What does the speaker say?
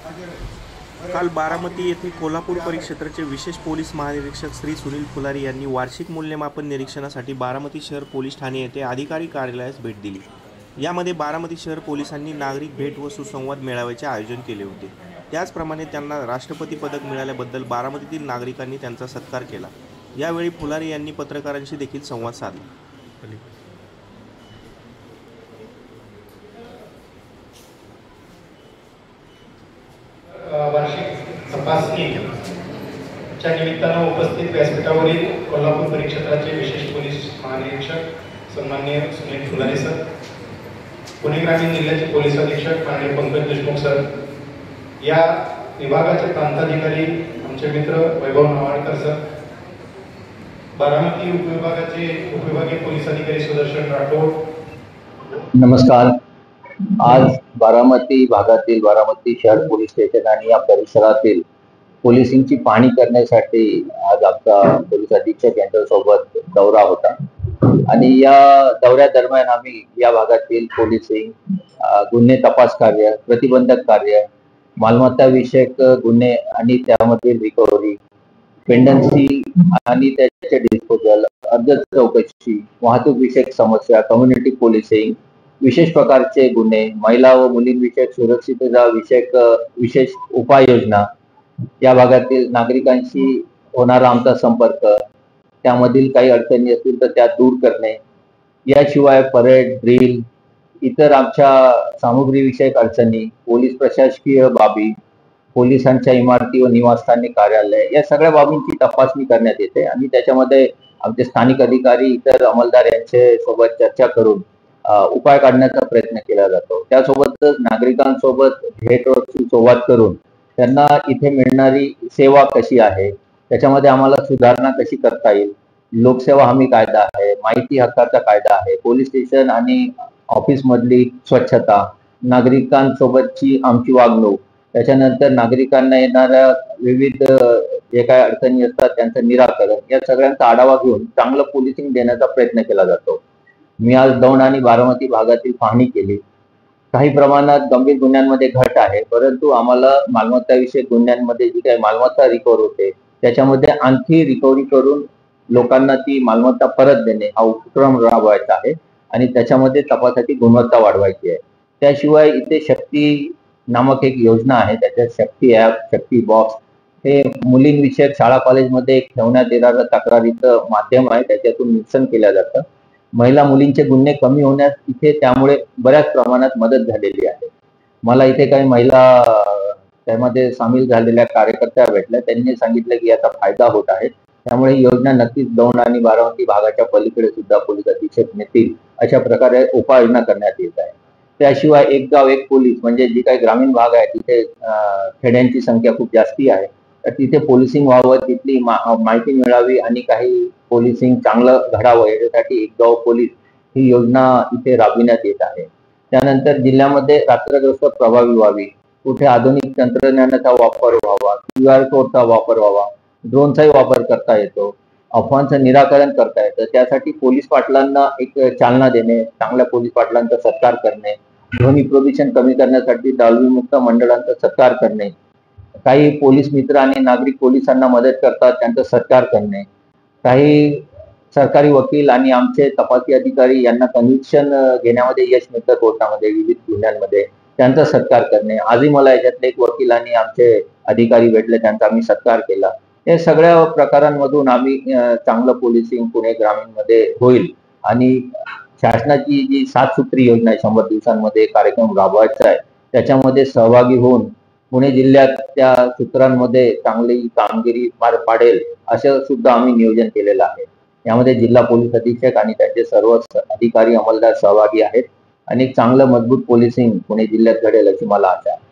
काल बारामती येथे कोल्हापूर परिक्षेत्राचे विशेष पोलीस महानिरीक्षक श्री सुनील फुलारी यांनी वार्षिक मूल्यमापन निरीक्षणासाठी बारामती शहर पोलीस ठाणे येथे अधिकारी कार्यालयास भेट दिली। यामध्ये बारामती शहर पोलिसांनी नागरिक भेट व सुसंवाद मेळाव्याचे आयोजन केले होते। त्याचप्रमाणे त्यांना राष्ट्रपती पदक मिळाल्याबद्दल बारामतीतील नागरिकांनी त्यांचा सत्कार केला। यावेळी फुलारी यांनी पत्रकारांशी देखील संवाद साधला। वार्षिक तपासणीच्या निमित्तानं उपस्थित व्यासपीठावरील कोल्हापूर परिक्षेत्राचे विशेष पोलीस महानिरीक्षक सन्माननीय सुनील फुलारी सर, पुणे ग्रामीण जिल्ह्याचे पोलीस अधीक्षक माननीय पंकज देशमुख सर, या विभागाचे प्रांताधिकारी आमचे मित्र वैभव नावाडकर सर, बारामती उपविभागीय पोलीस अधिकारी सुदर्शन राठोड। नमस्कार। आज बारामती भागातील बारामती शहर पोलीस स्टेशन आणि या परिसरातील पोलिसिंगची पाहणी करण्यासाठी आज आमचा पोलीस अधीक्षक यांच्यासोबत दौरा होता आणि या दौऱ्यादरम्यान आम्ही या भागातील पोलिसिंग, गुन्हे तपास कार्य, प्रतिबंधक कार्य, मालमत्ता विषयक गुन्हे आणि त्यामधील रिकव्हरी, पेंडन्सी आणि त्याचे डिस्पोजल, अर्ज चौकशी, वाहतूक विषयक समस्या, कम्युनिटी पोलिसिंग, विशेष प्रकारचे गुन्हे, महिला व मुलींविषयक सुरक्षितता विषयक विशेष उपाययोजना, या भागातील नागरिकांशी होणारा आमचा संपर्क, त्यामधील काही अडचणी असतील तर त्या दूर करणे, याशिवाय परेड, ड्रिल, इतर आमच्या सामुग्री विषयक अडचणी, पोलीस प्रशासकीय बाबी, पोलिसांच्या इमारती व निवासस्थानी कार्यालय, या सगळ्या बाबींची तपासणी करण्यात येते आणि त्याच्यामध्ये आमचे स्थानिक अधिकारी, इतर अंमलदार यांचे सोबत चर्चा करून उपाय काढण्याचा प्रयत्न केला जातो। त्यासोबतच नागरिकांसोबत भेट व संवाद करून त्यांना इथे मिळणारी सेवा कशी आहे, त्याच्यामध्ये आम्हाला सुधारणा कशी करता येईल, लोकसेवा हमी कायदा आहे, माहिती हक्काचा कायदा आहे, पोलीस स्टेशन आणि ऑफिस मधली स्वच्छता, नागरिकांसोबतची आमची वागणूक, त्याच्यानंतर नागरिकांना येणाऱ्या विविध जे काही अडचणी असतात त्यांचं निराकरण, या सगळ्यांचा आढावा घेऊन चांगलं पोलिसिंग देण्याचा प्रयत्न केला जातो। मी आज दौंड आणि बारामती भागातील पाहणी केली। काही प्रमाणात गंभीर गुन्ह्यांमध्ये घट आहे, परंतु आम्हाला मालमत्ता विषयक गुन्ह्यांमध्ये जी काही मालमत्ता रिकव्हर होते त्याच्यामध्ये आणखी रिकव्हरी करून लोकांना ती मालमत्ता परत देणे हा उपक्रम राबवायचा आहे आणि त्याच्यामध्ये तपासाची गुणवत्ता वाढवायची आहे। त्याशिवाय इथे शक्ती नामक एक योजना आहे, त्याच्यात शक्ती ॲप, शक्ती बॉक्स हे मुलींविषयक शाळा कॉलेजमध्ये एक ठेवण्यात येणारं तक्रारीचं माध्यम आहे, त्याच्यातून निरसन केलं जातं। महिला मुलींचे गुन्हे कमी होण्यास इथे त्यामुळे बऱ्याच प्रमाणात मदत झालेली आहे। मला इथे काही महिला त्यामध्ये सामील झालेल्या कार्यकर्त्या भेटल्या, त्यांनी सांगितलं की याचा फायदा होत आहे, त्यामुळे ही योजना नक्कीच दौंड आणि बारामती भागाच्या पलीकडे सुद्धा पोलीस अधीक्षक नेतील अशा प्रकारे उपाययोजना करण्यात येत आहे। त्याशिवाय एक गाव एक पोलीस म्हणजे जी काही ग्रामीण भाग आहे तिथे खेड्यांची संख्या खूप जास्ती आहे, तर तिथे पोलिसिंग व्हावं, तिथली माहिती मिळावी आणि काही पोलिसिंग चांगलं घडावं यासाठी एक गाव पोलीस ही योजना इथे राबविण्यात येत आहे। त्यानंतर जिल्ह्यामध्ये रात्रग्रस्त प्रभावी व्हावी, कुठे आधुनिक तंत्रज्ञानाचा वापर व्हावा, QR कोडचा वापर व्हावा, ड्रोनचाही वापर करता येतो, अफवांचं निराकरण करता येतं, त्यासाठी पोलीस पाटलांना एक चालना देणे, चांगल्या पोलीस पाटलांचा सत्कार करणे, ध्वनी प्रदूषण कमी करण्यासाठी डालवीमुक्त मंडळांचा सत्कार करणे, काही पोलीस मित्र आणि नागरिक पोलिसांना मदत करतात त्यांचा सत्कार करणे, काही सरकारी वकील आणि आमचे तपासी अधिकारी यांना कन्व्हिक्शन घेण्यामध्ये यश मिळतं कोर्टामध्ये विविध गुन्ह्यांमध्ये, त्यांचा सत्कार करणे। आजही मला याच्यातले एक वकील आणि आमचे अधिकारी भेटले, त्यांचा आम्ही सत्कार केला। या सगळ्या प्रकारांमधून आम्ही चांगलं पोलिसिंग पुणे ग्रामीण मध्ये होईल आणि शासनाची जी 7 सूत्री योजना आहे 100 दिवसांमध्ये कार्यक्रम राबवायचा आहे त्याच्यामध्ये सहभागी होऊन पुणे जिल्ह्यात त्या सूत्रांमध्ये चांगली कामगिरी पार पाडेल असं सुद्धा आम्ही नियोजन केलेलं आहे। यामध्ये जिल्हा पोलीस अधीक्षक आणि त्यांचे सर्व अधिकारी अंमलदार सहभागी आहेत आणि चांगलं मजबूत पोलिसिंग पुणे जिल्ह्यात घडेल अशी मला आशा आहे।